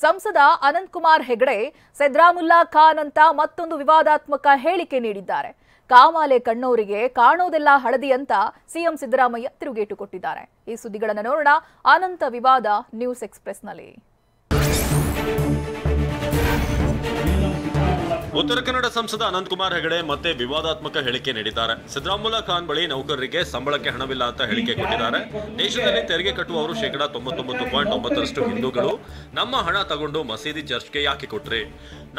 ಸಂಸದ ಅನಂತ್ ಕುಮಾರ್ ಹೆಗಡೆ ಸಿದ್ದರಾಮುಲ್ಲಾ ಖಾನ್ ಅಂತ ಮತ್ತೊಂದು ವಿವಾದಾತ್ಮಕ ಹೇಳಿಕೆ ನೀಡಿದ್ದಾರೆ. ಕಾಮಾಲೆ ಕಣ್ಣವರಿಗೆ ಕಾಣೋದೆಲ್ಲ ಹಳದಿ ಅಂತ ಸಿಎಂ ಸಿದ್ದರಾಮಯ್ಯ ತಿರುಗೇಟು ಕೊಟ್ಟಿದ್ದಾರೆ. ಈ ಸುದ್ದಿಗಳನ್ನು ನೋಡೋಣ ಅನಂತ ವಿವಾದ ನ್ಯೂಸ್ ಎಕ್ಸ್‌ಪ್ರೆಸ್‌ನಲ್ಲಿ. ಉತ್ತರ ಕನ್ನಡ ಸಂಸದ ಅನಂತ್ ಕುಮಾರ್ ಹೆಗಡೆ ಮತ್ತೆ ವಿವಾದಾತ್ಮಕ ಹೇಳಿಕೆ ನೀಡಿದ್ದಾರೆ. ಸಿದ್ದರಾಮುಲ್ಲಾ ಖಾನ್ ಬಳಿ ನೌಕರರಿಗೆ ಸಂಬಳಕ್ಕೆ ಹಣವಿಲ್ಲ ಅಂತ ಹೇಳಿಕೆ ಕೊಟ್ಟಿದ್ದಾರೆ. ದೇಶದಲ್ಲಿ ತೆರಿಗೆ ಕಟ್ಟುವವರು 99.9% ಹಿಂದೂಗಳು. ನಮ್ಮ ಹಣ ತಗೊಂಡು ಮಸೀದಿ ಚರ್ಚ್ಗೆ ಯಾಕೆ ಕೊಟ್ರಿ?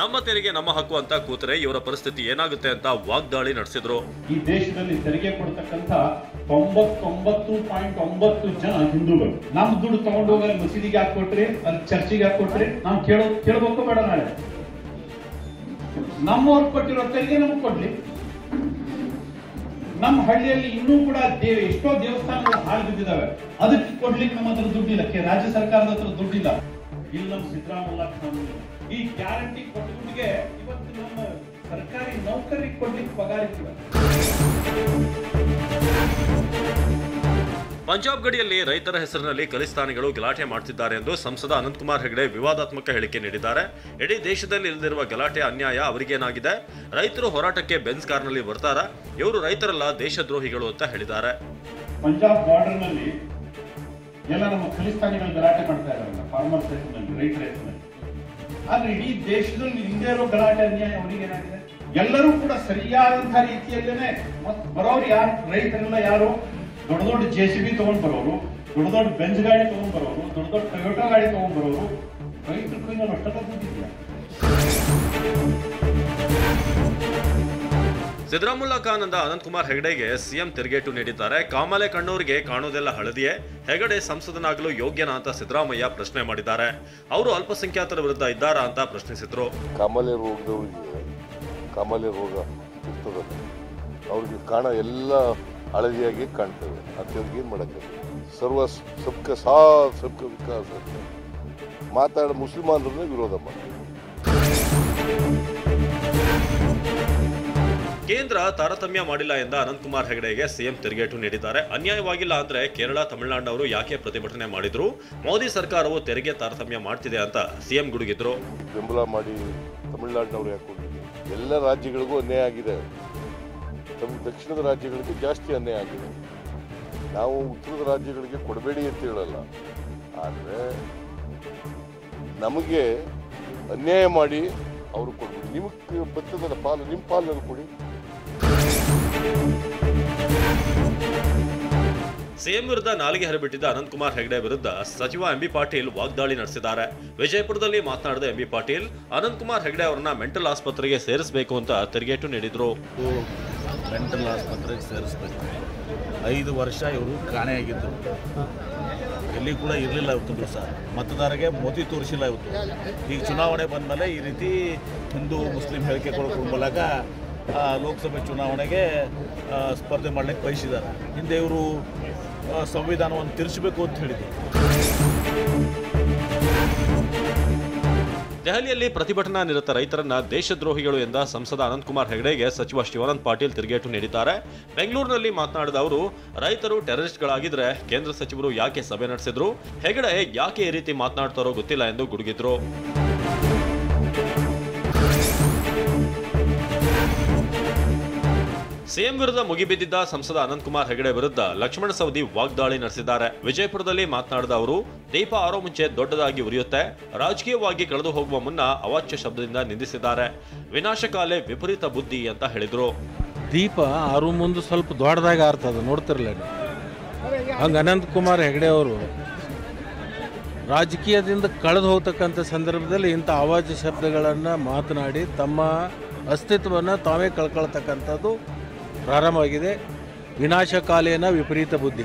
ನಮ್ಮ ತೆರಿಗೆ ನಮ್ಮ ಹಕ್ಕು ಅಂತ ಕೂತ್ರೆ ಇವರ ಪರಿಸ್ಥಿತಿ ಏನಾಗುತ್ತೆ ಅಂತ ವಾಗ್ದಾಳಿ ನಡೆಸಿದ್ರು. ಈ ದೇಶದಲ್ಲಿ ತೆರಿಗೆ ಕೊಡ್ತಕ್ಕಂತ 99.9 ಜನ ಹಿಂದೂಗಳು. ನಮ್ಮ ದುಡ್ಡು ತಗೊಂಡು ಹೋಗಿ ಮಸೀದಿಗೆ ಯಾಕೆ ಕೊಟ್ರಿ, ಅಲ್ಲಿ ಚರ್ಚಿಗೆ ಯಾಕೆ ಕೊಟ್ರಿ? ನಾವು ಕೇಳಬೇಕು ಬೇಡ? ನಾಳೆ ನಮ್ಮವ್ರು ಕೊಟ್ಟಿರೋ ತೆರಿಗೆ ನಮಗೆ ಕೊಡ್ಲಿ. ನಮ್ಮ ಹಳ್ಳಿಯಲ್ಲಿ ಇನ್ನೂ ಕೂಡ ಎಷ್ಟೋ ದೇವಸ್ಥಾನಗಳು ಹಾಳು ಬಿದ್ದಿದ್ದಾವೆ, ಅದಕ್ಕೆ ಕೊಡ್ಲಿಕ್ಕೆ ನಮ್ಮ ಹತ್ರ ದುಡ್ಡಿಲ್ಲ, ರಾಜ್ಯ ಸರ್ಕಾರದ ಹತ್ರ ದುಡ್ಡಿಲ್ಲ. ಇಲ್ಲಿ ನಮ್ಮ ಸಿದ್ದರಾಮುಲ್ಲಾ ಖಾನ್ ಈ ಗ್ಯಾರಂಟಿ ಕೊಟ್ಟ ದುಡ್ಡಿಗೆ ಇವತ್ತು ನಮ್ಮ ಸರ್ಕಾರಿ ನೌಕರಿಗೆ ಕೊಡ್ಲಿಕ್ಕೆ ಪಗಾರ ಇಲ್ಲ. ಪಂಜಾಬ್ ಗಡಿಯಲ್ಲಿ ರೈತರ ಹೆಸರಿನಲ್ಲಿ ಖಲಿಸ್ತಾನಿಗಳು ಗಲಾಟೆ ಮಾಡ್ತಿದ್ದಾರೆ ಎಂದು ಸಂಸದ ಅನಂತ್ ಕುಮಾರ್ ಹೆಗಡೆ ವಿವಾದಾತ್ಮಕ ಹೇಳಿಕೆ ನೀಡಿದ್ದಾರೆ. ಇಡೀ ದೇಶದಲ್ಲಿ ಇಲ್ಲದಿರುವ ಗಲಾಟೆ ಅನ್ಯಾಯ ಅವರಿಗೇನಾಗಿದೆ? ರೈತರು ಹೋರಾಟಕ್ಕೆ ಬೆಂಜ್ ಕಾರ್ನಲ್ಲಿ ಬರ್ತಾರ? ಇವರು ರೈತರಲ್ಲ, ದೇಶದ್ರೋಹಿಗಳು ಅಂತ ಹೇಳಿದ್ದಾರೆ. ಪಂಜಾಬ್ ಬಾರ್ಡರ್ ನಲ್ಲಿ ಎಲ್ಲ ನಮ್ಮ ಖಲಿಸ್ತಾನಿಗಳು ಗಲಾಟೆ ಮಾಡ್ತಾ ಇದ್ದಾರಲ್ಲ, ಫಾರ್ಮರ್ಸ್ ಹೆಸರಿನಲ್ಲಿ, ರೈತರ ಹೆಸರಿನಲ್ಲಿ. ಆದ್ರೆ ಇಡೀ ದೇಶದಲ್ಲಿ ಹಿಂದೆ ಇರೋ ಗಲಾಟೆ ಅನ್ಯಾಯ ಅವರಿಗೇನಾಗಿದೆ? ಎಲ್ಲರೂ ಕೂಡ ಸರಿಯಾದಂತಹ ರೀತಿಯಲ್ಲೇನೆ ಬರೋರು ಯಾರು? ರೈತರೆಲ್ಲ ಯಾರು? ದೊಡ್ಡ ದೊಡ್ಡ JCB ತಗೊಂಡ್ ಬರೋರು, ದೊಡ್ಡ ದೊಡ್ಡ ಬೆಂಜ್ ಗಾಡಿ ತಗೊಂಡ್ ಬರೋರು, ದೊಡ್ಡ ದೊಡ್ಡ ಟೊಯೋಟಾ ಗಾಡಿ ತಗೊಂಡ್ ಬರೋರು. ರೈತರು ಕೈನಲ್ಲಿ ಅಷ್ಟೆಲ್ಲ ದುಡ್ಡಿದ್ಯಾ? ಸಿದ್ದರಾಮುಲ್ಲಾ ಖಾನ್ ಅಂದ ಅನಂತ್ ಕುಮಾರ್ ಹೆಗಡೆಗೆ ಸಿಎಂ ತಿರುಗೇಟು ನೀಡಿದ್ದಾರೆ. ಕಾಮಾಲೆ ಕಣ್ಣವರಿಗೆ ಕಾಣೋದೆಲ್ಲ ಹಳದಿಯೇ? ಹೆಗಡೆ ಸಂಸದನಾಗಲು ಯೋಗ್ಯನಾ ಅಂತ ಸಿದ್ದರಾಮಯ್ಯ ಪ್ರಶ್ನೆ ಮಾಡಿದ್ದಾರೆ. ಅವರು ಅಲ್ಪಸಂಖ್ಯಾತರ ವಿರುದ್ಧ ಇದ್ದಾರಾ ಅಂತ ಪ್ರಶ್ನಿಸಿದ್ರು. ಕಾಮಾಲೆ ರೋಗದವರಿಗೆ ಕಾಮಾಲೆ ರೋಗ ಇರ್ತದಲ್ಲ, ಅವ್ರಿಗೆ ಕಾಣ ಎಲ್ಲ ಹಳದಿಯಾಗಿ ಕಾಣ್ತವೆ. ಅದಕ್ಕೆ ಏನು ಮಾಡೋಕ್ಕೆ? ಸಬ್ಕ ಸಾಥ್ ಸಬ್ಕ ವಿಕಾಸ್ ಅಂತ ಮಾತಾಡ ಮುಸ್ಲಿಮಾನರನ್ನೇ ವಿರೋಧ ಮಾಡಿ. ಕೇಂದ್ರ ತಾರತಮ್ಯ ಮಾಡಿಲ್ಲ ಎಂದ ಅನಂತ್ ಕುಮಾರ್ ಹೆಗಡೆಗೆ ಸಿಎಂ ತಿರುಗೇಟು ನೀಡಿದ್ದಾರೆ. ಅನ್ಯಾಯವಾಗಿಲ್ಲ ಅಂದ್ರೆ ಕೇರಳ, ತಮಿಳುನಾಡಿನವರು ಯಾಕೆ ಪ್ರತಿಭಟನೆ ಮಾಡಿದ್ರು? ಮೋದಿ ಸರ್ಕಾರವು ತೆರಿಗೆ ತಾರತಮ್ಯ ಮಾಡ್ತಿದೆ ಅಂತ ಸಿಎಂ ಗುಡುಗಿದ್ರು. ಬೆಂಬಲ ಮಾಡಿ ತಮಿಳುನಾಡಿನವರು ಯಾಕೆ ಎಲ್ಲ ರಾಜ್ಯಗಳಿಗೂ ಅನ್ಯಾಯ ಆಗಿದೆ. ದಕ್ಷಿಣದ ರಾಜ್ಯಗಳಿಗೆ ಜಾಸ್ತಿ ಅನ್ಯಾಯ ಆಗಿದೆ. ನಾವು ಉತ್ತರದ ರಾಜ್ಯಗಳಿಗೆ ಕೊಡಬೇಡಿ ಅಂತ ಹೇಳಲ್ಲ, ಆದರೆ ನಮಗೆ ಅನ್ಯಾಯ ಮಾಡಿ ಅವರು ಕೊಡ್ಬೇಡಿ. ನಿಮಗೆ ಬರ್ತದಲ್ಲ ಪಾಲು, ನಿಮ್ಮ ಪಾಲನ್ನು ಕೊಡಿ. ಸಿಎಂ ವಿರುದ್ಧ ನಾಲಿಗೆ ಹರಿಬಿಟ್ಟಿದ್ದ ಅನಂತ್ ಕುಮಾರ್ ಹೆಗಡೆ ವಿರುದ್ಧ ಸಚಿವ ಎಂಬಿ ಪಾಟೀಲ್ ವಾಗ್ದಾಳಿ ನಡೆಸಿದ್ದಾರೆ. ವಿಜಯಪುರದಲ್ಲಿ ಮಾತನಾಡಿದ ಎಂಬಿ ಪಾಟೀಲ್ ಅನಂತ್ ಕುಮಾರ್ ಹೆಗಡೆ ಅವರನ್ನ ಮೆಂಟಲ್ ಆಸ್ಪತ್ರೆಗೆ ಸೇರಿಸಬೇಕು ಅಂತ ತಿರುಗೇಟು ನೀಡಿದ್ರು. ಮೆಂಟಲ್ ಆಸ್ಪತ್ರೆಗೆ ಸೇರಿಸಬೇಕು. 5 ವರ್ಷ ಇವರು ಕಾಣೆಯಾಗಿದ್ದರು, ಎಲ್ಲಿ ಕೂಡ ಇರಲಿಲ್ಲ. ಇವತ್ತು ದಿವಸ ಮತದಾರರಿಗೆ ಮೋದಿ ತೋರಿಸಿಲ್ಲ. ಇವತ್ತು ಈಗ ಚುನಾವಣೆ ಬಂದಮೇಲೆ ಈ ರೀತಿ ಹಿಂದೂ ಮುಸ್ಲಿಂ ಹೇಳಿಕೆ ಕೊಡೋ ಮೂಲಕ ಲೋಕಸಭೆ ಚುನಾವಣೆಗೆ ಸ್ಪರ್ಧೆ ಮಾಡಲಿಕ್ಕೆ ಬಯಸಿದ್ದಾರೆ. ಹಿಂದೆ ಇವರು ಸಂವಿಧಾನವನ್ನು ತಿರುಚಬೇಕು ಅಂತ ಹೇಳಿದರು. ದೆಹಲಿಯಲ್ಲಿ ಪ್ರತಿಭಟನಾ ನಿರತ ರೈತರನ್ನ ದೇಶದ್ರೋಹಿಗಳು ಎಂದ ಸಂಸದ ಅನಂತ್ ಕುಮಾರ್ ಹೆಗಡೆಗೆ ಸಚಿವ ಶಿವಾನಂದ ಪಾಟೀಲ್ ತಿರುಗೇಟು ನೀಡಿದ್ದಾರೆ. ಬೆಂಗಳೂರಿನಲ್ಲಿ ಮಾತನಾಡಿದ ಅವರು, ರೈತರು ಟೆರರಿಸ್ಟ್ಗಳಾಗಿದ್ರೆ ಕೇಂದ್ರ ಸಚಿವರು ಯಾಕೆ ಸಭೆ ನಡೆಸಿದ್ರು? ಹೆಗಡೆ ಯಾಕೆ ಈ ರೀತಿ ಮಾತನಾಡ್ತಾರೋ ಗೊತ್ತಿಲ್ಲ ಎಂದು ಗುಡುಗಿದ್ರು. ಸಿಎಂ ವಿರುದ್ಧ ಮುಗಿಬಿದ್ದಿದ್ದ ಸಂಸದ ಅನಂತ್ ಕುಮಾರ್ ಹೆಗಡೆ ವಿರುದ್ಧ ಲಕ್ಷ್ಮಣ ಸವದಿ ವಾಗ್ದಾಳಿ ನಡೆಸಿದ್ದಾರೆ. ವಿಜಯಪುರದಲ್ಲಿ ಮಾತನಾಡಿದ ಅವರು, ದೀಪ ಆರೋ ಮುಂಚೆ ದೊಡ್ಡದಾಗಿ ಉರಿಯುತ್ತೆ, ರಾಜಕೀಯವಾಗಿ ಕಳೆದು ಹೋಗುವ ಮುನ್ನ ಅವಾಚ್ಯ ಶಬ್ದದಿಂದ ನಿಂದಿಸಿದ್ದಾರೆ. ವಿನಾಶಕಾಲೆ ವಿಪರೀತ ಬುದ್ಧಿ ಅಂತ ಹೇಳಿದ್ರು. ದೀಪ ಆರು ಮುಂದೆ ಸ್ವಲ್ಪ ದೊಡ್ಡದಾಗಿ ಆರ್ತದ, ನೋಡ್ತಿರಲ್ಲ. ಹಂಗೆ ಅನಂತ್ ಕುಮಾರ್ ಹೆಗಡೆ ಅವರು ರಾಜಕೀಯದಿಂದ ಕಳೆದು ಹೋಗ್ತಕ್ಕಂಥ ಸಂದರ್ಭದಲ್ಲಿ ಇಂಥ ಅವಾಚ್ಯ ಶಬ್ದಗಳನ್ನು ಮಾತನಾಡಿ ತಮ್ಮ ಅಸ್ತಿತ್ವವನ್ನು ತಾವೇ ಕಳ್ಕೊಳ್ತಕ್ಕಂಥದ್ದು ಪ್ರಾರಂಭವಾಗಿದೆ. ವಿನಾಶಕಾಲೇನ ವಿಪರೀತ ಬುದ್ಧಿ.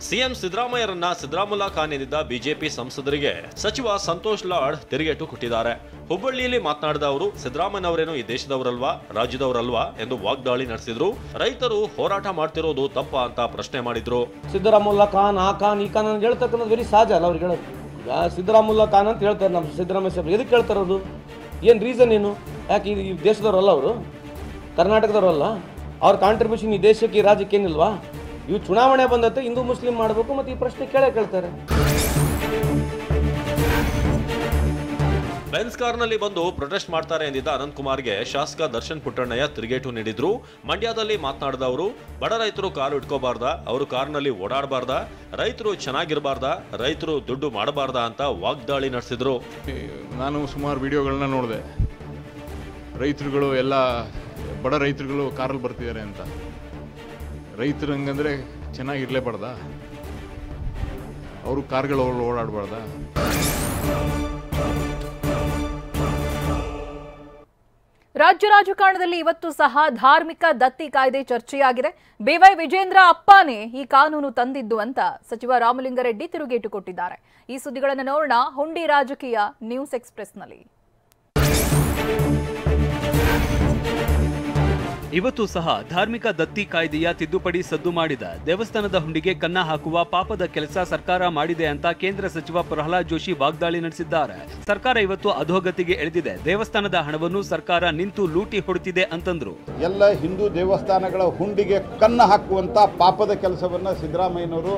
ಸಿಎಂ ಸಿದ್ದರಾಮಯ್ಯರನ್ನ ಸಿದ್ದರಾಮುಲ್ಲಾ ಖಾನ್ ಎಂದಿದ್ದ ಬಿಜೆಪಿ ಸಂಸದರಿಗೆ ಸಚಿವ ಸಂತೋಷ್ ಲಾಡ್ ತಿರುಗೇಟು ಕೊಟ್ಟಿದ್ದಾರೆ. ಹುಬ್ಬಳ್ಳಿಯಲ್ಲಿ ಮಾತನಾಡಿದ ಅವರು, ಸಿದ್ದರಾಮಯ್ಯನವರೇನು ಈ ದೇಶದವರಲ್ವಾ, ರಾಜ್ಯದವರಲ್ವಾ ಎಂದು ವಾಗ್ದಾಳಿ ನಡೆಸಿದ್ರು. ರೈತರು ಹೋರಾಟ ಮಾಡ್ತಿರೋದು ತಪ್ಪ ಅಂತ ಪ್ರಶ್ನೆ ಮಾಡಿದ್ರು. ಸಿದ್ದರಾಮುಲ್ಲಾ ಖಾನ್ ಆ ಖಾನ್ ಈ ಖಾನ್ ಅಂತ ಹೇಳ್ತಕ್ಕಂಥದ್ದು ವೆರಿ ಸಹಜ ಅಲ್ಲ. ಅವ್ರಿಗೆ ಹೇಳೋದು ಈಗ ಸಿದ್ದರಾಮುಲ್ಲಾ ಖಾನ್ ಅಂತ ಹೇಳ್ತಾರೆ. ನಮ್ಮ ಸಿದ್ದರಾಮಯ್ಯ ಸಾಹೇಬ್ ಎದಕ್ಕೆ ಹೇಳ್ತಾರದು? ಏನು ರೀಸನ್ ಏನು? ಯಾಕೆ ಈ ದೇಶದವರಲ್ಲ, ಅವರು ಕರ್ನಾಟಕದವರಲ್ಲ? ಅವ್ರ ಕಾಂಟ್ರಿಬ್ಯೂಷನ್ ಈ ದೇಶಕ್ಕೆ ಈ ರಾಜ್ಯಕ್ಕೆ ಏನಿಲ್ವಾ? ಇವು ಚುನಾವಣೆ ಬಂದತ್ತೆ ಹಿಂದೂ ಮುಸ್ಲಿಂ ಮಾಡಬೇಕು, ಮತ್ತು ಈ ಪ್ರಶ್ನೆ ಕೇಳ್ತಾರೆ. ಬೆನ್ಸ್ ಕಾರ್ನಲ್ಲಿ ಬಂದು ಪ್ರೊಟೆಸ್ಟ್ ಮಾಡ್ತಾರೆ ಎಂದಿದ್ದ ಅನಂತಕುಮಾರ್ಗೆ ಶಾಸಕ ದರ್ಶನ್ ಪುಟ್ಟಣ್ಣಯ್ಯ ತಿರುಗೇಟು ನೀಡಿದ್ರು. ಮಂಡ್ಯದಲ್ಲಿ ಮಾತನಾಡಿದ ಅವರು, ಬಡ ರೈತರು ಕಾರು ಇಟ್ಕೋಬಾರ್ದ, ಅವರು ಕಾರ್ನಲ್ಲಿ ಓಡಾಡಬಾರ್ದ, ರೈತರು ಚೆನ್ನಾಗಿರಬಾರ್ದ, ರೈತರು ದುಡ್ಡು ಮಾಡಬಾರ್ದ ಅಂತ ವಾಗ್ದಾಳಿ ನಡೆಸಿದ್ರು. ನಾನು ಸುಮಾರು ವಿಡಿಯೋಗಳನ್ನ ನೋಡಿದೆ. ರೈತರುಗಳು ಎಲ್ಲ ಬಡ ರೈತರುಗಳು ಕಾರಲ್ಲಿ ಬರ್ತಿದ್ದಾರೆ ಅಂತ. ರೈತರು ಹಂಗಂದ್ರೆ ಚೆನ್ನಾಗಿರ್ಲೇಬಾರ್ದ, ಅವರು ಕಾರ್ಗಳು ಓಡಾಡಬಾರ್ದ. ರಾಜ್ಯ ರಾಜಕಾರಣದಲ್ಲಿ ಇವತ್ತು ಸಹ ಧಾರ್ಮಿಕ ದತ್ತಿ ಕಾಯ್ದೆ ಚರ್ಚೆಯಾಗಿದೆ. ಬಿವೈ ವಿಜೇಂದ್ರ ಅಪ್ಪನೇ ಈ ಕಾನೂನು ತಂದಿದ್ದು ಅಂತ ಸಚಿವ ರಾಮಲಿಂಗಾರೆಡ್ಡಿ ತಿರುಗೇಟು ಕೊಟ್ಟಿದ್ದಾರೆ. ಈ ಸುದ್ದಿಗಳನ್ನು ನೋಡೋಣ ಹುಂಡಿ ರಾಜಕೀಯ ನ್ಯೂಸ್ ಎಕ್ಸ್‌ಪ್ರೆಸ್‌ನಲ್ಲಿ. ಇವತ್ತು ಸಹ ಧಾರ್ಮಿಕ ದತ್ತಿ ಕಾಯ್ದೆಯ ತಿದ್ದುಪಡಿ ಸದ್ದು ಮಾಡಿದ ದೇವಸ್ಥಾನದ ಹುಂಡಿಗೆ ಕನ್ನ ಹಾಕುವ ಪಾಪದ ಕೆಲಸ ಸರ್ಕಾರ ಮಾಡಿದೆ ಅಂತ ಕೇಂದ್ರ ಸಚಿವ ಪ್ರಹ್ಲಾದ್ ಜೋಶಿ ವಾಗ್ದಾಳಿ ನಡೆಸಿದ್ದಾರೆ. ಸರ್ಕಾರ ಇವತ್ತು ಅಧೋಗತಿಗೆ ಎಳೆದಿದೆ, ದೇವಸ್ಥಾನದ ಹಣವನ್ನು ಸರ್ಕಾರ ನಿಂತು ಲೂಟಿ ಹೊಡೆದಿದೆ ಅಂತಂದ್ರು. ಎಲ್ಲ ಹಿಂದೂ ದೇವಸ್ಥಾನಗಳ ಹುಂಡಿಗೆ ಕನ್ನ ಹಾಕುವಂತ ಪಾಪದ ಕೆಲಸವನ್ನ ಸಿದ್ದರಾಮಯ್ಯನವರು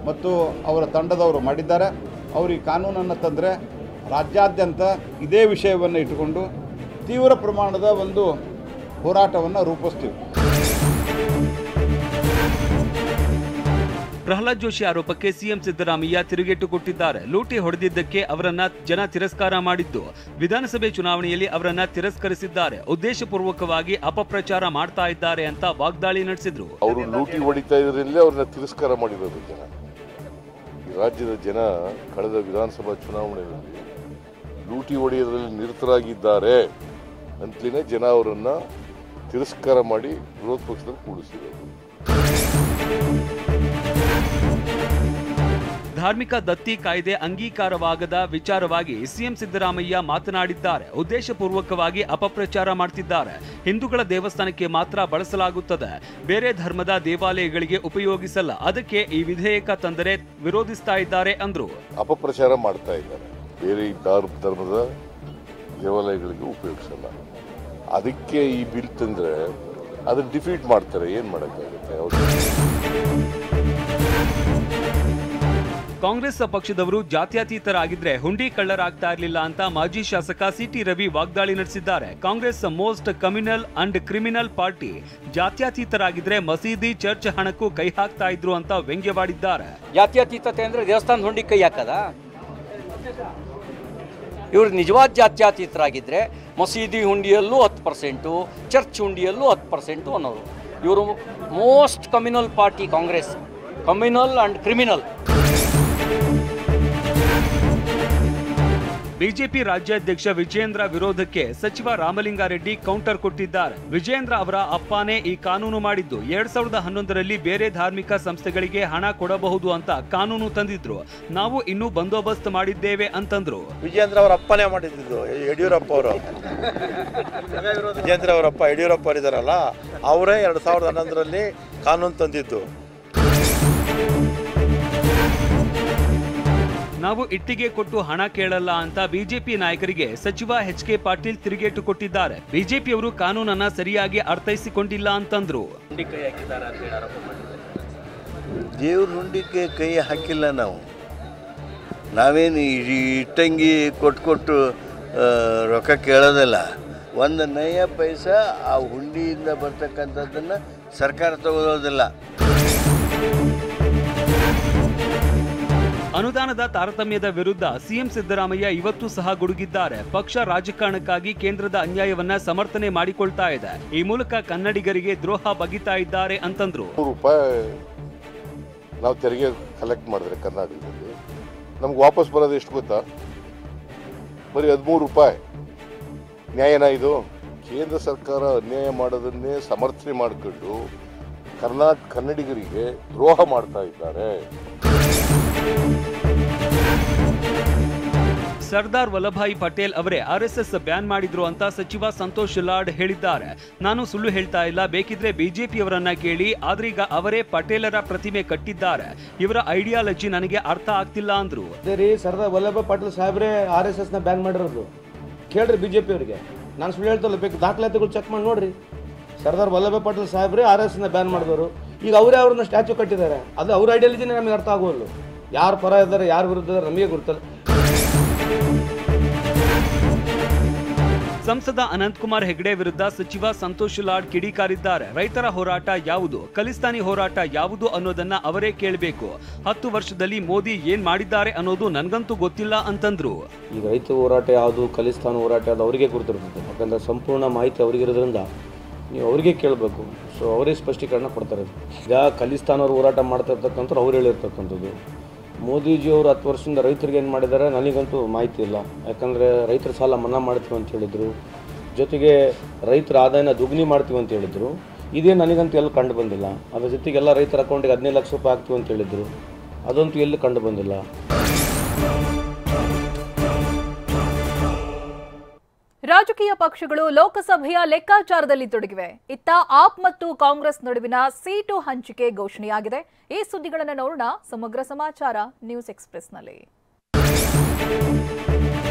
ಮತ್ತು ಅವರ ತಂಡದವರು ಮಾಡಿದ್ದಾರೆ. ಅವರು ಈ ಕಾನೂನನ್ನು ತಂದರೆ ರಾಜ್ಯಾದ್ಯಂತ ಇದೇ ವಿಷಯವನ್ನು ಇಟ್ಟುಕೊಂಡು ತೀವ್ರ ಪ್ರಮಾಣದ ಒಂದು ಹೋರಾಟವನ್ನು ರೂಪಿಸ್ತೀವಿ. ಪ್ರಹ್ಲಾದ್ ಜೋಶಿ ಆರೋಪಕ್ಕೆ ಸಿಎಂ ಸಿದ್ದರಾಮಯ್ಯ ತಿರುಗೇಟು ಕೊಟ್ಟಿದ್ದಾರೆ. ಲೂಟಿ ಹೊಡೆದಿದ್ದಕ್ಕೆ ಅವರನ್ನ ಜನ ತಿರಸ್ಕಾರ ಮಾಡಿದ್ದು, ವಿಧಾನಸಭೆ ಚುನಾವಣೆಯಲ್ಲಿ ಅವರನ್ನ ತಿರಸ್ಕರಿಸಿದ್ದಾರೆ, ಉದ್ದೇಶಪೂರ್ವಕವಾಗಿ ಅಪಪ್ರಚಾರ ಮಾಡ್ತಾ ಇದ್ದಾರೆ ಅಂತ ವಾಗ್ದಾಳಿ ನಡೆಸಿದ್ರು. ಅವರು ಲೂಟಿ ಹೊಡಿತಾ ಇದ್ರಲ್ಲಿ ಅವ್ರನ್ನ ತಿರಸ್ಕಾರ ಮಾಡಿರೋದು ಜನ. ಈ ರಾಜ್ಯದ ಜನ ಕಳೆದ ವಿಧಾನಸಭಾ ಚುನಾವಣೆಯಲ್ಲಿ ಲೂಟಿ ಹೊಡೆಯೋದ್ರಲ್ಲಿ ನಿರತರಾಗಿದ್ದಾರೆ ಅಂತಲೇ ಜನ ಅವರನ್ನ ತಿರಸ್ಕಾರ ಮಾಡಿ ವಿರೋಧ ಪಕ್ಷದಲ್ಲಿ ಕೂಡಿಸಿರೋದು. ಧಾರ್ಮಿಕ ದತ್ತಿ ಕಾಯ್ದೆ ಅಂಗೀಕಾರವಾಗದ ವಿಚಾರವಾಗಿ ಸಿಎಂ ಸಿದ್ದರಾಮಯ್ಯ ಮಾತನಾಡಿದ್ದಾರೆ. ಉದ್ದೇಶಪೂರ್ವಕವಾಗಿ ಅಪಪ್ರಚಾರ ಮಾಡ್ತಿದ್ದಾರೆ. ಹಿಂದೂಗಳ ದೇವಸ್ಥಾನಕ್ಕೆ ಮಾತ್ರ ಬಳಸಲಾಗುತ್ತದೆ, ಬೇರೆ ಧರ್ಮದ ದೇವಾಲಯಗಳಿಗೆ ಉಪಯೋಗಿಸಲ್ಲ, ಅದಕ್ಕೆ ಈ ವಿಧೇಯಕ ತಂದರೆ ವಿರೋಧಿಸ್ತಾ ಇದ್ದಾರೆ ಅಂದ್ರು. ಅಪಪ್ರಚಾರ ಮಾಡ್ತಾ ಇದ್ದಾರೆ, ಬೇರೆ ಧರ್ಮದ ದೇವಾಲಯಗಳಿಗೆ ಉಪಯೋಗಿಸಲ್ಲ, ಅದಕ್ಕೆ ಈ ಬಿಲ್ ತಂದ್ರೆ ಅದನ್ನ ಡಿಫೀಟ್ ಮಾಡ್ತಾರೆ. ಏನ್ ಮಾಡಕ್ಕಾಗುತ್ತೆ? ಕಾಂಗ್ರೆಸ್ ಪಕ್ಷದವರು ಜಾತ್ಯತೀತರಾಗಿದ್ರೆ ಹುಂಡಿ ಕಳ್ಳರಾಗ್ತಾ ಇರಲಿಲ್ಲ ಅಂತ ಮಾಜಿ ಶಾಸಕ ಸಿಟಿ ರವಿ ವಾಗ್ದಾಳಿ ನಡೆಸಿದ್ದಾರೆ. Congress most communal and criminal party, ಜಾತ್ಯತೀತರಾಗಿದ್ರೆ ಮಸೀದಿ ಚರ್ಚ್ ಹಣಕ್ಕೂ ಕೈ ಹಾಕ್ತಾ ಇದ್ರು ಅಂತ ವ್ಯಂಗ್ಯವಾಡಿದ್ದಾರೆ. ಜಾತ್ಯತೀತತೆ ಅಂದ್ರೆ ದೇವಸ್ಥಾನದ ಹುಂಡಿ ಕೈ ಹಾಕದ? ಇವರು ನಿಜವಾದ ಜಾತ್ಯತೀತರಾಗಿದ್ದರೆ ಮಸೀದಿ ಹುಂಡಿಯಲ್ಲೂ 10%, ಚರ್ಚ್ ಹುಂಡಿಯಲ್ಲೂ 10% ಅನ್ನೋರು. ಇವರು most communal party Congress, communal and criminal. BJP ರಾಜ್ಯಾಧ್ಯಕ್ಷ ವಿಜೇಂದ್ರ ವಿರೋಧಕ್ಕೆ ಸಚಿವ ರಾಮಲಿಂಗಾರೆಡ್ಡಿ ಕೌಂಟರ್ ಕೊಟ್ಟಿದ್ದಾರೆ. ವಿಜೇಂದ್ರ ಅವರ ಅಪ್ಪನೇ ಈ ಕಾನೂನು ಮಾಡಿದ್ದು, 2011ರಲ್ಲಿ ಬೇರೆ ಧಾರ್ಮಿಕ ಸಂಸ್ಥೆಗಳಿಗೆ ಹಣ ಕೊಡಬಹುದು ಅಂತ ಕಾನೂನು ತಂದಿದ್ರು, ನಾವು ಇನ್ನೂ ಬಂದೋಬಸ್ತ್ ಮಾಡಿದ್ದೇವೆ ಅಂತಂದ್ರು. ವಿಜೇಂದ್ರ ಅವರ ಅಪ್ಪನೇ ಮಾಡಿದ್ದು, ಯಡಿಯೂರಪ್ಪ ಅವರು. ವಿಜೇಂದ್ರ ಅವರಪ್ಪ ಯಡಿಯೂರಪ್ಪ ಅವರಿದ್ದಾರಲ್ಲ, ಅವರೇ 2011ರಲ್ಲಿ ಕಾನೂನು ತಂದಿದ್ದು. ನಾವು ಇಟ್ಟಿಗೆ ಕೊಟ್ಟು ಹಣ ಕೇಳಲ್ಲ ಅಂತ ಬಿಜೆಪಿ ನಾಯಕರಿಗೆ ಸಚಿವ ಎಚ್.ಕೆ. ಪಾಟೀಲ್ ತಿರುಗೇಟು ಕೊಟ್ಟಿದ್ದಾರೆ. ಬಿಜೆಪಿಯವರು ಕಾನೂನನ್ನ ಸರಿಯಾಗಿ ಅರ್ಥೈಸಿಕೊಂಡಿಲ್ಲ ಅಂತಂದ್ರು. ದೇವ್ರ ಹುಂಡಿಗೆ ಕೈ ಹಾಕಿಲ್ಲ ನಾವು. ನಾವೇನು ಇಟ್ಟಂಗಿ ಕೊಟ್ಟು ರೊಕ್ಕ ಕೇಳೋದಿಲ್ಲ. ಒಂದು ನಯ ಪೈಸಾ ಆ ಹುಂಡಿಯಿಂದ ಬರ್ತಕ್ಕಂಥದ್ದನ್ನು ಸರ್ಕಾರ ತಗೊಳ್ಳೋದಿಲ್ಲ. ಅನುದಾನದ ತಾರತಮ್ಯದ ವಿರುದ್ಧ ಸಿಎಂ ಸಿದ್ದರಾಮಯ್ಯ ಇವತ್ತು ಸಹ ಗುಡುಗಿದ್ದಾರೆ. ಪಕ್ಷ ರಾಜಕಾರಣಕ್ಕಾಗಿ ಕೇಂದ್ರದ ಅನ್ಯಾಯವನ್ನ ಸಮರ್ಥನೆ ಮಾಡಿಕೊಳ್ತಾ ಇದೆ, ಈ ಮೂಲಕ ಕನ್ನಡಿಗರಿಗೆ ದ್ರೋಹ ಬಗೆತಾ ಇದ್ದಾರೆ ಅಂತಂದ್ರು. ₹100 ನಾವು ತೆರಿಗೆ ಕಲೆಕ್ಟ್ ಮಾಡಿದ್ರೆ ಕರ್ನಾಟಕದಲ್ಲಿ ನಮ್ಗೆ ವಾಪಸ್ ಬರೋದು ಎಷ್ಟು ಗೊತ್ತಾ? ಬರೀ ₹13. ನ್ಯಾಯನಾ ಇದು? ಕೇಂದ್ರ ಸರ್ಕಾರ ಅನ್ಯಾಯ ಮಾಡೋದನ್ನೇ ಸಮರ್ಥನೆ ಮಾಡಿಕೊಂಡು ಕನ್ನಡಿಗರಿಗೆ ದ್ರೋಹ ಮಾಡ್ತಾ ಇದ್ದಾರೆ. ಸರ್ದಾರ್ ವಲ್ಲಭಾಯಿ ಪಟೇಲ್ ಅವರೇ ಆರ್ಎಸ್ಎಸ್ ಬ್ಯಾನ್ ಮಾಡಿದ್ರು ಅಂತ ಸಚಿವ ಸಂತೋಷ್ ಲಾಡ್ ಹೇಳಿದ್ದಾರೆ. ನಾನು ಸುಳ್ಳು ಹೇಳ್ತಾ ಇಲ್ಲ, ಬೇಕಿದ್ರೆ ಬಿಜೆಪಿಯವರನ್ನ ಕೇಳಿ, ಆದ್ರೀಗ ಅವರೇ ಪಟೇಲರ ಪ್ರತಿಮೆ ಕಟ್ಟಿದ್ದಾರೆ. ಇವರ ಐಡಿಯಾಲಜಿ ನನಗೆ ಅರ್ಥ ಆಗ್ತಿಲ್ಲ ಅಂದ್ರು. ಸರ್ದಾರ್ ವಲ್ಲಭಾಯಿ ಪಟೇಲ್ ಸಾಹೇಬ್ರೆ RSS ನ ಬ್ಯಾನ್ ಮಾಡಿರೋದು ಕೇಳ್ರಿ ಬಿಜೆಪಿ ಅವರಿಗೆ. ನಾನು ಸುಳ್ಳು ಹೇಳ್ತಲ್ಲ, ಬೇಕು ದಾಖಲಾತಿಗಳು ಚೆಕ್ ಮಾಡಿ ನೋಡ್ರಿ. ಸರ್ದಾರ್ ವಲ್ಲಭಾಯ್ ಪಟೇಲ್ ಸಾಹೇಬ್ರೆ RSSನ ಬ್ಯಾನ್ ಮಾಡಿದವರು. ಈಗ ಅವರೇ ಅವ್ರನ್ನ ಸ್ಟ್ಯಾಚ್ಯೂ ಕಟ್ಟಿದ್ದಾರೆ. ಅದು ಅವ್ರ ಐಡಿಯಾಲಜಿನೇ ನಮಗೆ ಅರ್ಥ ಆಗೋಲ್ಲ. ಯಾರು ಪರ ಇದ್ದಾರೆ, ಯಾರು ವಿರುದ್ಧ ಇದ್ದಾರೆ ನಮಗೆ ಗೊತ್ತಲ್ಲ. ಸಂಸದ ಅನಂತಕುಮಾರ್ ಹೆಗಡೆ ವಿರುದ್ಧ ಸಚಿವ ಸಂತೋಷ್ ಲಾಡ್ ಕಿಡಿಕಾರಿದ್ದಾರೆ. ರೈತರ ಹೋರಾಟ ಯಾವುದು, ಖಲಿಸ್ತಾನಿ ಹೋರಾಟ ಯಾವುದು ಅನ್ನೋದನ್ನ ಅವರೇ ಕೇಳಬೇಕು. 10 ವರ್ಷದಲ್ಲಿ ಮೋದಿ ಏನ್ ಮಾಡಿದ್ದಾರೆ ಅನ್ನೋದು ನನಗಂತೂ ಗೊತ್ತಿಲ್ಲ ಅಂತಂದ್ರು. ಈಗ ರೈತ ಹೋರಾಟ ಯಾವುದು, ಖಲಿಸ್ತಾನ್ ಹೋರಾಟ ಯಾವುದು ಅವರಿಗೆ ಗುರುತಿರ್ತದೆ. ಯಾಕಂದ್ರೆ ಸಂಪೂರ್ಣ ಮಾಹಿತಿ ಅವರಿಗಿರೋದ್ರಿಂದ ನೀವು ಅವರಿಗೆ ಕೇಳಬೇಕು. ಸೊ ಅವರೇ ಸ್ಪಷ್ಟೀಕರಣ ಕೊಡ್ತಾರೆ. ಈಗ ಖಲಿಸ್ತಾನ್ ಅವರು ಹೋರಾಟ ಮಾಡ್ತಾ ಇರ್ತಕ್ಕಂಥವ್ರು ಅವ್ರು ಹೇಳಿರ್ತಕ್ಕಂಥದ್ದು. ಮೋದಿಜಿಯವರು 10 ವರ್ಷದಿಂದ ರೈತರಿಗೆ ಏನು ಮಾಡಿದ್ದಾರೆ ನನಗಂತೂ ಮಾಹಿತಿ ಇಲ್ಲ. ಯಾಕಂದರೆ ರೈತರ ಸಾಲ ಮನ್ನಾ ಮಾಡ್ತೀವಿ ಅಂತ ಹೇಳಿದರು, ಜೊತೆಗೆ ರೈತರ ಆದಾಯನ ದುಗ್ನಿ ಮಾಡ್ತೀವಿ ಅಂತ ಹೇಳಿದರು. ಇದೇ ನನಗಂತೂ ಎಲ್ಲಿ ಕಂಡು ಬಂದಿಲ್ಲ. ಅದ್ರ ಜೊತೆಗೆ ಎಲ್ಲ ರೈತರ ಅಕೌಂಟಿಗೆ 15 ಲಕ್ಷ ರೂಪಾಯಿ ಹಾಕ್ತೀವಿ ಅಂತ ಹೇಳಿದರು, ಅದಂತೂ ಎಲ್ಲಿ ಕಂಡು ಬಂದಿಲ್ಲ. ರಾಜಕೀಯ ಪಕ್ಷಗಳು ಲೋಕಸಭೆಯ ಲೆಕ್ಕಾಚಾರದಲ್ಲಿ ತೊಡಗಿವೆ. ಇತ್ತ ಆಪ್ ಮತ್ತು ಕಾಂಗ್ರೆಸ್ ನಡುವಿನ ಸೀಟು ಹಂಚಿಕೆ ಘೋಷಣೆಯಾಗಿದೆ. ಈ ಸುದ್ದಿಗಳನ್ನು ನೋಡೋಣ ಸಮಗ್ರ ಸಮಾಚಾರ ನ್ಯೂಸ್ ಎಕ್ಸ್‌ಪ್ರೆಸ್‌ನಲ್ಲಿ.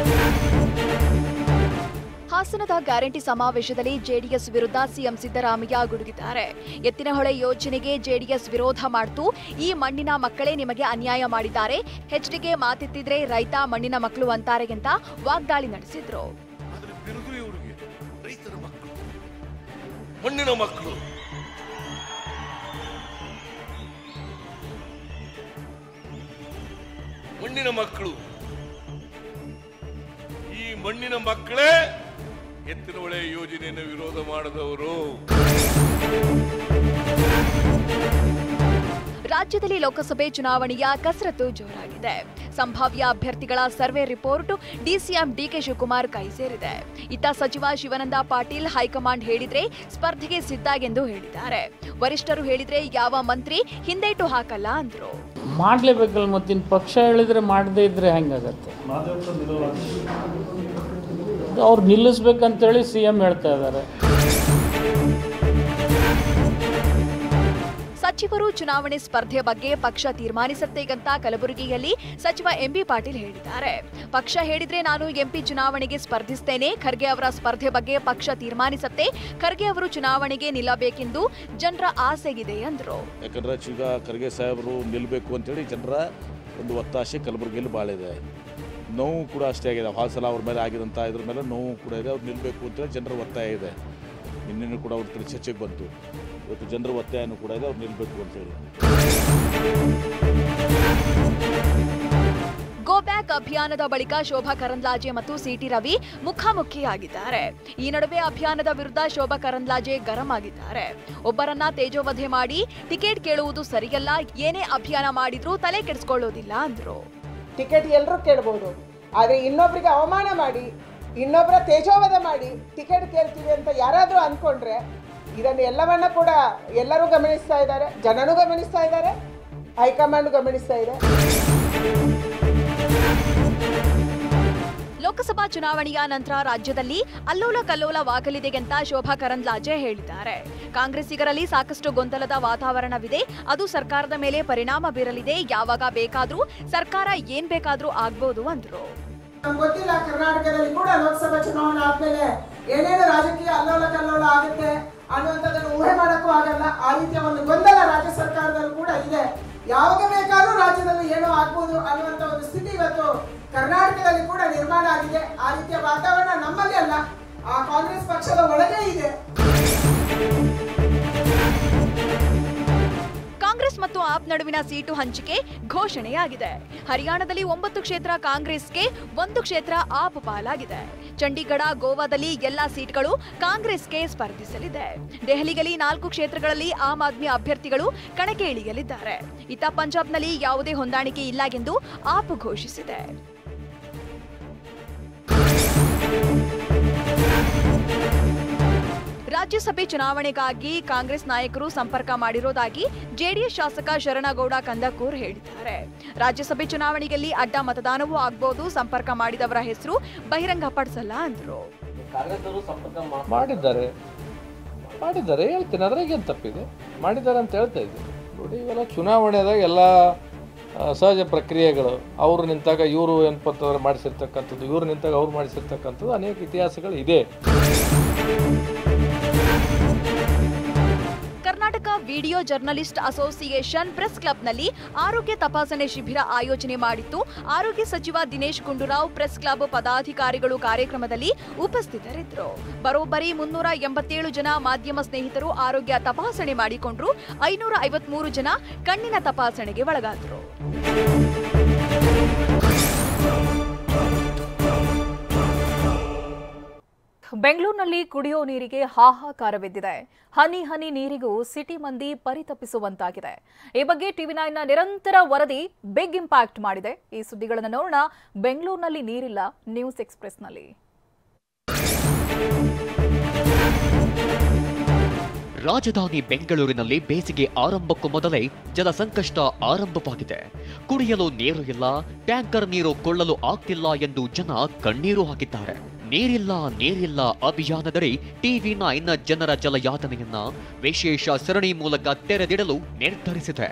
ಹಾಸನದ ಗ್ಯಾರಂಟಿ ಸಮಾವೇಶದಲ್ಲಿ ಜೆಡಿಎಸ್ ವಿರುದ್ಧ ಸಿಎಂ ಸಿದ್ದರಾಮಯ್ಯ ಗುಡುಗಿದ್ದಾರೆ. ಎತ್ತಿನಹೊಳೆ ಯೋಜನೆಗೆ ಜೆಡಿಎಸ್ ವಿರೋಧ ಮಾಡ್ತು. ಈ ಮಣ್ಣಿನ ಮಕ್ಕಳೇ ನಿಮಗೆ ಅನ್ಯಾಯ ಮಾಡಿದ್ದಾರೆ. ಹೆಚ್ಡಿಗೆ ಮಾತೆತ್ತಿದ್ರೆ ರೈತ ಮಣ್ಣಿನ ಮಕ್ಕಳು ಅಂತಾರೆ ಅಂತ ವಾಗ್ದಾಳಿ ನಡೆಸಿದ್ರು. ರೈತರ ಮಕ್ಕಳು, ಮಣ್ಣಿನ ಮಕ್ಕಳು, ಮಣ್ಣಿನ ಮಕ್ಕಳು, ಈ ಮಣ್ಣಿನ ಮಕ್ಕಳೇ ಎತ್ತಿನಹೊಳೆ ಯೋಜನೆಯನ್ನು ವಿರೋಧ ಮಾಡಿದವರು. ರಾಜ್ಯದಲ್ಲಿ ಲೋಕಸಭೆ ಚುನಾವಣೆಯ ಕಸರತ್ತು ಜೋರಾಗಿದೆ. ಸಂಭಾವ್ಯ ಅಭ್ಯರ್ಥಿಗಳ survey report DCM DK Shivakumar ಕೈ ಸೇರಿದೆ. ಇತ್ತ ಸಚಿವ ಶಿವಾನಂದ ಪಾಟೀಲ್ ಹೈಕಮಾಂಡ್ ಹೇಳಿದ್ರೆ ಸ್ಪರ್ಧೆಗೆ ಸಿದ್ಧ ಎಂದು ಹೇಳಿದ್ದಾರೆ. ವರಿಷ್ಠರು ಹೇಳಿದ್ರೆ ಯಾವ ಮಂತ್ರಿ ಹಿಂದೇಟು ಹಾಕಲ್ಲ ಅಂದ್ರು. ಮಾಡ್ಲೇಬೇಕಲ್ಲ, ಮತ್ತಿನ್ ಪಕ್ಷ ಹೇಳಿದ್ರೆ ಮಾಡದೇ ಇದ್ರೆ ಹೆಂಗಾಗತ್ತೆ? ಅವ್ರು ನಿಲ್ಲಿಸ್ಬೇಕಂತೇಳಿ ಸಿಎಂ ಹೇಳ್ತಾ ಇದ್ದಾರೆ. ಸಚಿವರು ಚುನಾವಣೆ ಸ್ಪರ್ಧೆ ಬಗ್ಗೆ ಪಕ್ಷ ತೀರ್ಮಾನಿಸುತ್ತೆ ಅಂತ ಕಲಬುರಗಿಯಲ್ಲಿ ಸಚಿವ ಎಂಬಿ ಪಾಟೀಲ್ ಹೇಳಿದ್ದಾರೆ. ಪಕ್ಷ ಹೇಳಿದ್ರೆ ನಾನು ಎಂಪಿ ಚುನಾವಣೆಗೆ ಸ್ಪರ್ಧಿಸ್ತೇನೆ. ಖರ್ಗೆ ಅವರ ಸ್ಪರ್ಧೆ ಬಗ್ಗೆ ಪಕ್ಷ ತೀರ್ಮಾನಿಸುತ್ತೆ. ಖರ್ಗೆ ಅವರು ಚುನಾವಣೆಗೆ ನಿಲ್ಲಬೇಕೆಂದು ಜನರ ಆಸೆಗಿದೆ ಅಂದ್ರು. ಯಾಕಂದ್ರೆ ಈಗ ಖರ್ಗೆ ಸಾಹೇಬರು ನಿಲ್ಲಬೇಕು ಅಂತೇಳಿ ಜನರ ಒಂದು ಒತ್ತಾಸೆ ಕಲಬುರಗಿಯಲ್ಲಿ ಭಾಳ ಇದೆ. ನೋವು ಕೂಡ ಅಷ್ಟೇ ಆಗಿದೆ. ಹಾಸನ ಅವ್ರ ಮೇಲೆ ಆಗಿದಂಥ ಇದ್ರ ಮೇಲೆ ನೋವು ಕೂಡ ಇದೆ. ಅವ್ರು ನಿಲ್ಲಬೇಕು ಅಂತೇಳಿ ಜನರ ಒತ್ತಾಯ ಇದೆ. ನಿನ್ನೆ ಕೂಡ ಅವ್ರ ಕಡೆ ಚರ್ಚೆಗೆ ಬಂತು. ಇವತ್ತು ಜನರ ಒತ್ತಾಯನೂ ಕೂಡ ಇದೆ, ಅವ್ರು ನಿಲ್ಲಬೇಕು ಅಂತೇಳಿ. ಗೋ ಬ್ಯಾಕ್ ಅಭಿಯಾನದ ಬಳಿಕ ಶೋಭಾ ಕರಂದ್ಲಾಜೆ ಮತ್ತು ಸಿಟಿ ರವಿ ಮುಖಾಮುಖಿಯಾಗಿದ್ದಾರೆ. ಈ ನಡುವೆ ಅಭಿಯಾನದ ವಿರುದ್ಧ ಶೋಭಾ ಕರಂದ್ಲಾಜೆ ಗರಂ ಆಗಿದ್ದಾರೆ. ಒಬ್ಬರನ್ನ ತೇಜೋವಧೆ ಮಾಡಿ ಟಿಕೆಟ್ ಕೇಳುವುದು ಸರಿಯಲ್ಲ. ಏನೇ ಅಭಿಯಾನ ಮಾಡಿದ್ರೂ ತಲೆ ಕೆಡಿಸ್ಕೊಳ್ಳೋದಿಲ್ಲ ಅಂದ್ರು. ಟಿಕೆಟ್ ಎಲ್ಲರೂ ಕೇಳಬಹುದು, ಆದರೆ ಇನ್ನೊಬ್ಬರಿಗೆ ಅವಮಾನ ಮಾಡಿ, ಇನ್ನೊಬ್ಬರ ತೇಜೋವಧೆ ಮಾಡಿ ಟಿಕೆಟ್ ಕೇಳ್ತೀವಿ ಅಂತ ಯಾರಾದರೂ ಅಂದ್ಕೊಂಡ್ರೆ ಇದನ್ನು ಎಲ್ಲವನ್ನ ಕೂಡ ಎಲ್ಲರೂ ಗಮನಿಸ್ತಾ ಇದ್ದಾರೆ. ಜನನೂ ಗಮನಿಸ್ತಾ ಇದ್ದಾರೆ, ಹೈಕಮಾಂಡ್ ಗಮನಿಸ್ತಾ ಇದೆ. ಲೋಕಸಭಾ ಚುನಾವಣೆಯ ನಂತರ ರಾಜ್ಯದಲ್ಲಿ ಅಲ್ಲೋಲ ಕಲ್ಲೋಲವಾಗಲಿದೆ ಅಂತ ಶೋಭಾ ಕರಂದ್ಲಾಜೆ ಹೇಳಿದ್ದಾರೆ. ಕಾಂಗ್ರೆಸ್ಸಿಗರಲ್ಲಿ ಸಾಕಷ್ಟು ಗೊಂದಲದ ವಾತಾವರಣವಿದೆ. ಅದು ಸರ್ಕಾರದ ಮೇಲೆ ಪರಿಣಾಮ ಬೀರಲಿದೆ. ಯಾವಾಗ ಬೇಕಾದ್ರೂ ಸರ್ಕಾರ ಏನ್ ಬೇಕಾದ್ರೂ ಆಗ್ಬೋದು ಅಂದ್ರು. ನಮ್ಗೆ ಗೊತ್ತಿಲ್ಲ, ಕರ್ನಾಟಕದಲ್ಲಿ ಕೂಡ ಲೋಕಸಭಾ ಚುನಾವಣೆ ಆದ್ಮೇಲೆ ಏನೇನು ರಾಜಕೀಯ ಅಲ್ಲೋಲ ಕಲ್ಲೋಲ ಆಗುತ್ತೆ ಅನ್ನುವಂಥದ್ದನ್ನು ಊಹೆ ಮಾಡಕ್ಕೂ ಆಗಲ್ಲ. ಆ ರೀತಿಯ ಒಂದು ಗೊಂದಲ ರಾಜ್ಯ ಸರ್ಕಾರದಲ್ಲಿ ಕೂಡ ಇದೆ. ಯಾವಾಗ ಬೇಕಾದ್ರೂ ರಾಜ್ಯದಲ್ಲಿ ಏನೋ ಆಗ್ಬೋದು ಅನ್ನುವಂಥ ಒಂದು ಸ್ಥಿತಿ ಇವತ್ತು ಕರ್ನಾಟಕದಲ್ಲಿ ಕೂಡ ನಿರ್ಮಾಣ ಆಗಿದೆ. ಆ ರೀತಿಯ ವಾತಾವರಣ ನಮ್ಮಲ್ಲಿ ಅಲ್ಲ, ಆ ಕಾಂಗ್ರೆಸ್ ಪಕ್ಷದ ಒಳಗೆ ಇದೆ. ಕಾಂಗ್ರೆಸ್ ಮತ್ತು ಆಪ್ ನಡುವಿನ ಸೀಟು ಹಂಚಿಕೆ ಘೋಷಣೆಯಾಗಿದೆ. ಹರಿಯಾಣದಲ್ಲಿ 9 ಕ್ಷೇತ್ರ ಕಾಂಗ್ರೆಸ್ಗೆ, 1 ಕ್ಷೇತ್ರ ಆಪ್ ಪಾಲಾಗಿದೆ. ಚಂಡೀಗಢ, ಗೋವಾದಲ್ಲಿ ಎಲ್ಲಾ ಸೀಟ್ಗಳು ಕಾಂಗ್ರೆಸ್ಗೆ ಸ್ಪರ್ಧಿಸಲಿದೆ. ದೆಹಲಿಯಲ್ಲಿ 4 ಕ್ಷೇತ್ರಗಳಲ್ಲಿ ಆಮ್ ಆದ್ಮಿ ಅಭ್ಯರ್ಥಿಗಳು ಕಣಕ್ಕೆ ಇಳಿಯಲಿದ್ದಾರೆ. ಇತ್ತ ಪಂಜಾಬ್ನಲ್ಲಿ ಯಾವುದೇ ಹೊಂದಾಣಿಕೆ ಇಲ್ಲ ಎಂದು ಆಪ್ ಘೋಷಿಸಿದೆ. ರಾಜ್ಯಸಭೆ ಚುನಾವಣೆಗಾಗಿ ಕಾಂಗ್ರೆಸ್ ನಾಯಕರು ಸಂಪರ್ಕ ಮಾಡಿರೋದಾಗಿ ಜೆಡಿಎಸ್ ಶಾಸಕ ಶರಣಗೌಡ ಕಂದಕೂರ್ ಹೇಳಿದ್ದಾರೆ. ರಾಜ್ಯಸಭೆ ಚುನಾವಣೆಯಲ್ಲಿ ಅಡ್ಡ ಮತದಾನವೂ ಆಗಬಹುದು. ಸಂಪರ್ಕ ಮಾಡಿದವರ ಹೆಸರು ಬಹಿರಂಗಪಡಿಸಲ್ಲ ಅಂದ್ರು. ಮಾಡಿದ್ದಾರೆ ಹೇಳ್ತೀನಿ, ಅದ್ರಾಗ ಏನು ತಪ್ಪಿದೆ? ಮಾಡಿದ್ದಾರೆ ಅಂತ ಹೇಳ್ತಾ ಇದ್ದೀನಿ. ನೋಡಿ, ಇವೆಲ್ಲ ಚುನಾವಣೆದಾಗ ಎಲ್ಲ ಸಹಜ ಪ್ರಕ್ರಿಯೆಗಳು. ಅವರು ನಿಂತಾಗ ಇವರು ಏನಪ್ಪಂತಂದ್ರೆ ಮಾಡಿಸಿರ್ತಕ್ಕಂಥದ್ದು, ಇವರು ನಿಂತಾಗ ಅವ್ರು ಮಾಡಿಸಿರ್ತಕ್ಕಂಥದ್ದು ಅನೇಕ ಇತಿಹಾಸಗಳು ಇದೆ. ವಿಡಿಯೋ ಜರ್ನಲಿಸ್ಟ್ ಅಸೋಸಿಯೇಷನ್ ಪ್ರೆಸ್ ಕ್ಲಬ್ನಲ್ಲಿ ಆರೋಗ್ಯ ತಪಾಸಣೆ ಶಿಬಿರ ಆಯೋಜನೆ ಮಾಡಿತ್ತು. ಆರೋಗ್ಯ ಸಚಿವ ದಿನೇಶ್ ಗುಂಡೂರಾವ್, ಪ್ರೆಸ್ ಕ್ಲಬ್ ಪದಾಧಿಕಾರಿಗಳು ಕಾರ್ಯಕ್ರಮದಲ್ಲಿ ಉಪಸ್ಥಿತರಿದ್ದರು. ಬರೋಬ್ಬರಿ 387 ಜನ ಮಾಧ್ಯಮ ಸ್ನೇಹಿತರು ಆರೋಗ್ಯ ತಪಾಸಣೆ ಮಾಡಿಕೊಂಡ್ರು. 553 ಜನ ಕಣ್ಣಿನ ತಪಾಸಣೆಗೆ ಒಳಗಾದರು. ಬೆಂಗಳೂರಿನಲ್ಲಿ ಕುಡಿಯೋ ನೀರಿಗೆ ಹಾಹಾಕಾರವೆದ್ದಿದೆ. ಹನಿ ಹನಿ ನೀರಿಗೂ ಸಿಟಿ ಮಂದಿ ಪರಿತಪಿಸುವಂತಾಗಿದೆ. ಈ ಬಗ್ಗೆ ಟಿವಿ9ನ ನಿರಂತರ ವರದಿ ಬಿಗ್ ಇಂಪ್ಯಾಕ್ಟ್ ಮಾಡಿದೆ. ಈ ಸುದ್ದಿಗಳನ್ನು ನೋಡೋಣ. ಬೆಂಗಳೂರಿನಲ್ಲಿ ನೀರಿಲ್ಲ, ನ್ಯೂಸ್ ಎಕ್ಸ್‌ಪ್ರೆಸ್‌ನಲ್ಲಿ. ರಾಜಧಾನಿ ಬೆಂಗಳೂರಿನಲ್ಲಿ ಬೇಸಿಗೆ ಆರಂಭಕ್ಕೂ ಮೊದಲೇ ಜಲ ಸಂಕಷ್ಟ ಆರಂಭವಾಗಿದೆ. ಕುಡಿಯಲು ನೀರು ಇಲ್ಲ, ಟ್ಯಾಂಕರ್ ನೀರು ಕೊಳ್ಳಲು ಆಗ್ತಿಲ್ಲ ಎಂದು ಜನ ಕಣ್ಣೀರು ಹಾಕಿದ್ದಾರೆ. ನೀರಿಲ್ಲ ಅಭಿಯಾನದಡಿ ಟಿವಿ9 ಜನರ ಜಲಯಾತನೆಯನ್ನ ವಿಶೇಷ ಸರಣಿ ಮೂಲಕ ತೆರೆದಿಡಲು ನಿರ್ಧರಿಸಿದೆ.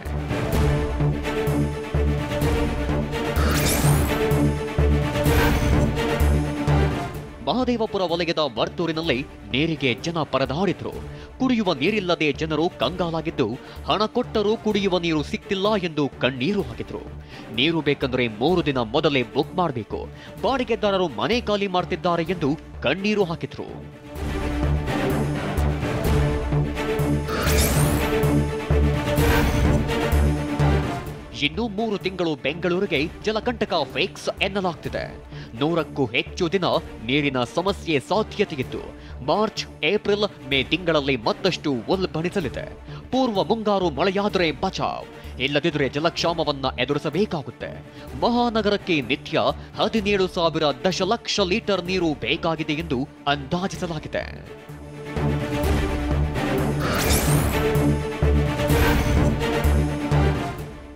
ಮಹದೇವಪುರ ವಲಯದ ವರ್ತೂರಿನಲ್ಲಿ ನೀರಿಗೆ ಜನ ಪರದಾಡಿದ್ರು. ಕುಡಿಯುವ ನೀರಿಲ್ಲದೆ ಜನರು ಕಂಗಾಲಾಗಿದ್ದು, ಹಣ ಕೊಟ್ಟರೂ ಕುಡಿಯುವ ನೀರು ಸಿಕ್ತಿಲ್ಲ ಎಂದು ಕಣ್ಣೀರು ಹಾಕಿದ್ರು. ನೀರು ಬೇಕಂದ್ರೆ 3 ದಿನ ಮೊದಲೇ ಬುಕ್ ಮಾಡಬೇಕು, ಬಾಡಿಗೆದಾರರು ಮನೆ ಖಾಲಿ ಮಾಡ್ತಿದ್ದಾರೆ ಎಂದು ಕಣ್ಣೀರು ಹಾಕಿದ್ರು. ಇನ್ನು 3 ತಿಂಗಳು ಬೆಂಗಳೂರಿಗೆ ಜಲಕಂಟಕ ಫಿಕ್ಸ್ ಎನ್ನಲಾಗ್ತಿದೆ. 100ಕ್ಕೂ ಹೆಚ್ಚು ದಿನ ನೀರಿನ ಸಮಸ್ಯೆ ಸಾಧ್ಯತೆಯಿದ್ದು, ಮಾರ್ಚ್, ಏಪ್ರಿಲ್, ಮೇ ತಿಂಗಳಲ್ಲಿ ಮತ್ತಷ್ಟು ಉಲ್ಬಣಿಸಲಿದೆ. ಪೂರ್ವ ಮುಂಗಾರು ಮಳೆಯಾದರೆ ಬಚಾವ್, ಇಲ್ಲದಿದ್ದರೆ ಜಲಕ್ಷಾಮವನ್ನ ಎದುರಿಸಬೇಕಾಗುತ್ತೆ. ಮಹಾನಗರಕ್ಕೆ ನಿತ್ಯ 17,000 ದಶಲಕ್ಷ ಲೀಟರ್ ನೀರು ಬೇಕಾಗಿದೆ ಎಂದು ಅಂದಾಜಿಸಲಾಗಿದೆ.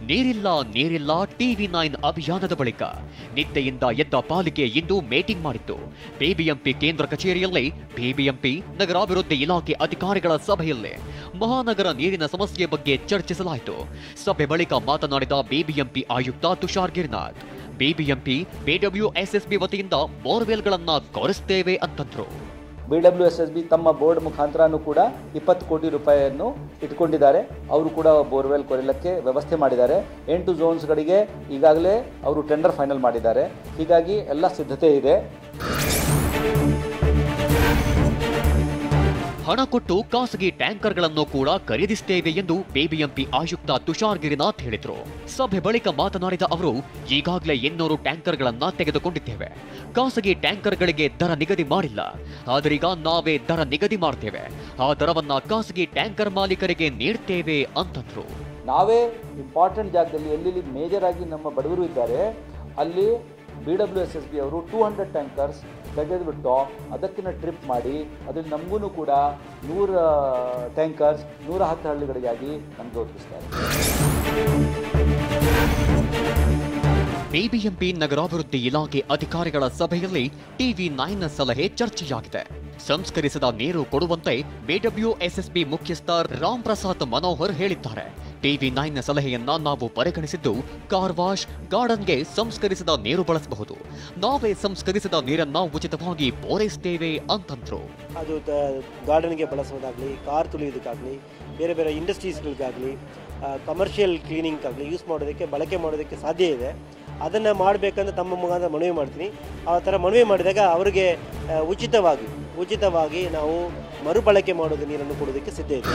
ನೀರಿಲ್ಲ ಟಿವಿ9 ಅಭಿಯಾನದ ಬಳಿಕ ನಿದ್ದೆಯಿಂದ ಎದ್ದ ಪಾಲಿಕೆ ಇಂದು ಮೀಟಿಂಗ್ ಮಾಡಿತ್ತು. ಬಿಬಿಎಂಪಿ ಕೇಂದ್ರ ಕಚೇರಿಯಲ್ಲಿ ಬಿಬಿಎಂಪಿ ನಗರಾಭಿವೃದ್ಧಿ ಇಲಾಖೆ ಅಧಿಕಾರಿಗಳ ಸಭೆಯಲ್ಲಿ ಮಹಾನಗರ ನೀರಿನ ಸಮಸ್ಯೆ ಬಗ್ಗೆ ಚರ್ಚಿಸಲಾಯಿತು. ಸಭೆ ಬಳಿಕ ಮಾತನಾಡಿದ ಬಿಬಿಎಂಪಿ ಆಯುಕ್ತ ತುಷಾರ್ ಗಿರ್ನಾಥ್, ಬಿಬಿಎಂಪಿ ಬಿಡಬ್ಲ್ಯೂಎಸ್ಎಸ್ಬಿ ವತಿಯಿಂದ ಬೋರ್ವೆಲ್ಗಳನ್ನ ಕೊರೆಸ್ತೇವೆ ಅಂತಂದ್ರು. BWSSB ತಮ್ಮ ಬೋರ್ಡ್ ಮುಖಾಂತರನೂ ಕೂಡ 20 ಕೋಟಿ ರೂಪಾಯಿಯನ್ನು ಇಟ್ಕೊಂಡಿದ್ದಾರೆ. ಅವರು ಕೂಡ ಬೋರ್ವೆಲ್ ಕೊರೆಯಲಿಕ್ಕೆ ವ್ಯವಸ್ಥೆ ಮಾಡಿದ್ದಾರೆ. 8 ಝೋನ್ಸ್ಗಳಿಗೆ ಈಗಾಗಲೇ ಅವರು ಟೆಂಡರ್ ಫೈನಲ್ ಮಾಡಿದ್ದಾರೆ. ಹೀಗಾಗಿ ಎಲ್ಲ ಸಿದ್ಧತೆ ಇದೆ. ಹಣ ಕೊಟ್ಟು ಖಾಸಗಿ ಟ್ಯಾಂಕರ್ಗಳನ್ನು ಕೂಡ ಖರೀದಿಸುತ್ತೇವೆ ಎಂದು ಬಿಬಿಎಂಪಿ ಆಯುಕ್ತ ತುಷಾರ್ ಗಿರಿನಾಥ್ ಹೇಳಿದರು. ಸಭೆ ಬಳಿಕ ಮಾತನಾಡಿದ ಅವರು, ಈಗಾಗಲೇ 800 ಟ್ಯಾಂಕರ್ಗಳನ್ನ ತೆಗೆದುಕೊಂಡಿದ್ದೇವೆ. ಖಾಸಗಿ ಟ್ಯಾಂಕರ್ಗಳಿಗೆ ದರ ನಿಗದಿ ಮಾಡಿಲ್ಲ, ಆದರೀಗ ನಾವೇ ದರ ನಿಗದಿ ಮಾಡ್ತೇವೆ. ಆ ದರವನ್ನ ಖಾಸಗಿ ಟ್ಯಾಂಕರ್ ಮಾಲೀಕರಿಗೆ ನೀಡ್ತೇವೆ ಅಂತಂದ್ರು. ನಾವೇ ಇಂಪಾರ್ಟೆಂಟ್ ಜಾಗದಲ್ಲಿ ಎಲ್ಲಿ ಮೇಜರ್ ಆಗಿ ನಮ್ಮ ಬಡವರು ಇದ್ದಾರೆ ಅಲ್ಲಿ BWSSB ಅವರು 200 ಟ್ಯಾಂಕರ್ಸ್ ತೆಗೆದುಬಿಟ್ಟು ಅದಕ್ಕಿಂತ ಟ್ರಿಪ್ ಮಾಡಿ ಅದರಲ್ಲಿ ನಮಗೂ ಕೂಡ 100 ಟ್ಯಾಂಕರ್ಸ್ 110 ಹಳ್ಳಿಗಳಿಗಾಗಿ ನಮಗೆ ಒದಗಿಸ್ತಾರೆ. ಬಿಬಿಎಂಪಿ ನಗರಾಭಿವೃದ್ಧಿ ಇಲಾಖೆ ಅಧಿಕಾರಿಗಳ ಸಭೆಯಲ್ಲಿ ಟಿವಿ9 ಸಲಹೆ ಚರ್ಚೆಯಾಗಿದೆ. ಸಂಸ್ಕರಿಸಿದ ನೀರು ಕೊಡುವಂತೆ ಬಿಡಬ್ಲ್ಯೂಎಸ್ಎಸ್ಬಿ ಮುಖ್ಯಸ್ಥ ರಾಮ್ ಪ್ರಸಾದ್ ಮನೋಹರ್ ಹೇಳಿದ್ದಾರೆ. ಟಿವಿ9 ಸಲಹೆಯನ್ನ ನಾವು ಪರಿಗಣಿಸಿದ್ದು, ಕಾರ್ ವಾಶ್, ಗಾರ್ಡನ್ಗೆ ಸಂಸ್ಕರಿಸಿದ ನೀರು ಬಳಸಬಹುದು. ನಾವೇ ಸಂಸ್ಕರಿಸಿದ ನೀರನ್ನ ಉಚಿತವಾಗಿ ಪೂರೈಸುತ್ತೇವೆ ಅಂತಂದ್ರು. ಅದು ಗಾರ್ಡನ್ಗೆ ಬಳಸೋದಾಗ್ಲಿ, ಕಾರ್ ತುಳಿಯೋದಕ್ಕಾಗಲಿ, ಬೇರೆ ಬೇರೆ ಇಂಡಸ್ಟ್ರೀಸ್ಗಳಿಗಾಗಲಿ, ಕಮರ್ಷಿಯಲ್ ಕ್ಲೀನಿಂಗ್ಗಾಗಲಿ ಯೂಸ್ ಮಾಡೋದಕ್ಕೆ ಬಳಕೆ ಮಾಡೋದಕ್ಕೆ ಸಾಧ್ಯ ಇದೆ. ಅದನ್ನು ಮಾಡಬೇಕಂತ ತಮ್ಮ ಮುಖಾಂತರ ಮನವಿ ಮಾಡ್ತೀನಿ. ಆ ಥರ ಮನವಿ ಮಾಡಿದಾಗ ಅವರಿಗೆ ಉಚಿತವಾಗಿ ನಾವು ಮರುಬಳಕೆ ಮಾಡೋದು ನೀರನ್ನು ಕೊಡೋದಕ್ಕೆ ಸಿದ್ಧ ಇದೆ.